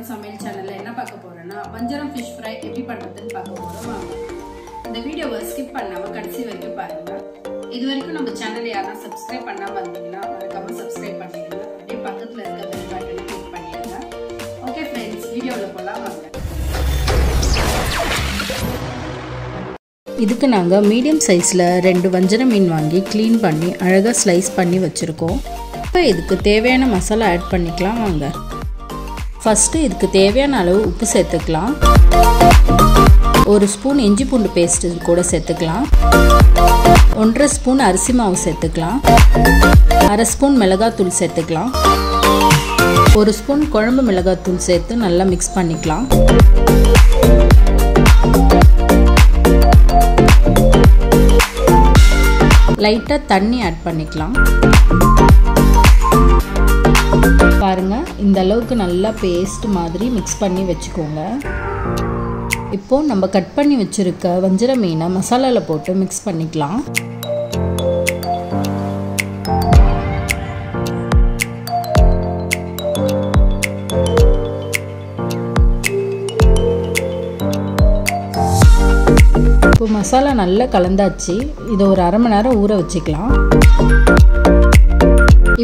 சமையல் சேனல்ல என்ன பார்க்க போறோம்னா வஞ்சரம் fish fry எப்படி பண்றதுன்னு பார்க்க போறோம் வாங்க. இந்த வீடியோவை ஸ்கிப் பண்ணாம கடைசி வரைக்கும் பாருங்க. இதுவரைக்கும் நம்ம சேனலை யாராவது சப்ஸ்கிரைப் பண்ணாம வந்தீங்கன்னா மறக்காம சப்ஸ்கிரைப் பண்ணிடுங்க. அப்படியே பக்கத்துல இருக்க பெல் பட்டனை கிளிக் பண்ணிடுங்க. ஓகே फ्रेंड्स, வீடியோல போலாம் வாங்க. இதுக்கு நாங்க மீடியம் சைஸ்ல 2 வஞ்சர மீன் வாங்கி க்ளீன் பண்ணி அழகா ஸ்லைஸ் பண்ணி வச்சிருக்கோம். இப்போ இதுக்கு தேவையான மசாலா ஆட் பண்ணிக்கலாம் வாங்க. ஃபர்ஸ்ட் இதுக்கு தேவையான அளவு உப்பு சேர்த்துக்கலாம். 1 ஸ்பூன் இஞ்சி பூண்டு பேஸ்ட் கூட சேர்த்துக்கலாம். 1.5 ஸ்பூன் அரிசி மாவு சேர்த்துக்கலாம். 1/2 ஸ்பூன் மிளகாய்த்தூள் சேர்த்துக்கலாம். 1 ஸ்பூன் குழம்பு மிளகாய்த்தூள் சேர்த்து நல்லா மிக்ஸ் பண்ணிக்கலாம். லைட்டா தண்ணி ஆட் பண்ணிக்கலாம். பாருங்க, இந்த அளவுக்கு நல்லா பேஸ்ட் மாதிரி மிக்ஸ் பண்ணி வச்சுக்கோங்க. இப்போ நம்ம கட் பண்ணி வச்சிருக்க வஞ்சர மீனை மசாலால போட்டு மிக்ஸ் பண்ணிக்கலாம். இப்போ மசாலா நல்லா கலந்தாச்சு. இதை ஒரு 1/2 மணி நேரம் ஊற வச்சுக்கலாம்.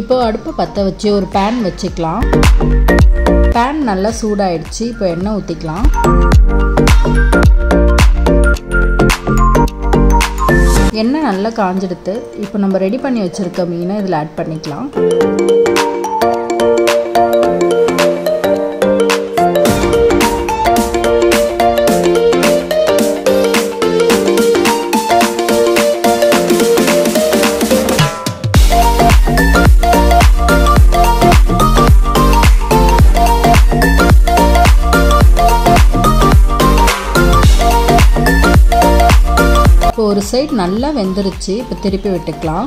இப்போ அடுப்பு பற்ற வச்சு ஒரு பேன் வச்சுக்கலாம். பேன் நல்லா சூடாயிடுச்சு. இப்போ எண்ணெய் ஊற்றிக்கலாம். எண்ணெய் நல்லா காஞ்செடுத்து இப்போ நம்ம ரெடி பண்ணி வச்சிருக்க மீனை இதில் ஆட் பண்ணிக்கலாம். இப்போ ஒரு சைடு நல்லா வெந்துருச்சு. இப்போ திருப்பி விட்டுக்கலாம்.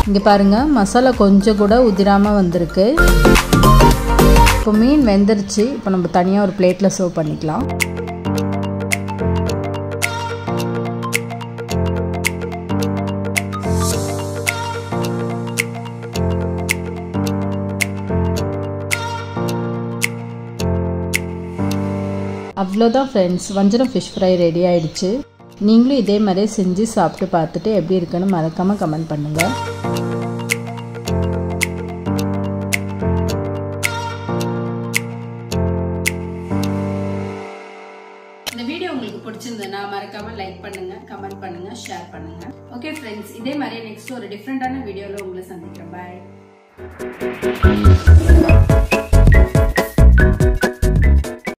இங்க பாருங்க, மசாலா கொஞ்சம் கூட உதிராம வந்திருக்கு. இப்போ மீன் வெந்துருச்சு. இப்போ நம்ம தனியா ஒரு பிளேட்ல சர்வ் பண்ணிக்கலாம். அவ்வளோதான் ஃப்ரெண்ட்ஸ், வஞ்சரம் ஃபிஷ் ஃப்ரை ரெடி ஆயிடுச்சு. நீங்களும் இதே மாதிரியே செஞ்சு சாப்பிட்டு பார்த்துட்டு எப்படி இருக்குன்னு மறக்காமல் கமெண்ட் பண்ணுங்கள். இந்த வீடியோ உங்களுக்கு பிடிச்சிருந்ததுன்னா மறக்காம லைக் பண்ணுங்க, கமெண்ட் பண்ணுங்க, ஷேர் பண்ணுங்க. ஓகே ஃப்ரெண்ட்ஸ், இதே மாதிரியே நெக்ஸ்ட் ஒரு டிஃப்ரெண்டான வீடியோவில் உங்களை சந்திக்கிறேன். பாய்.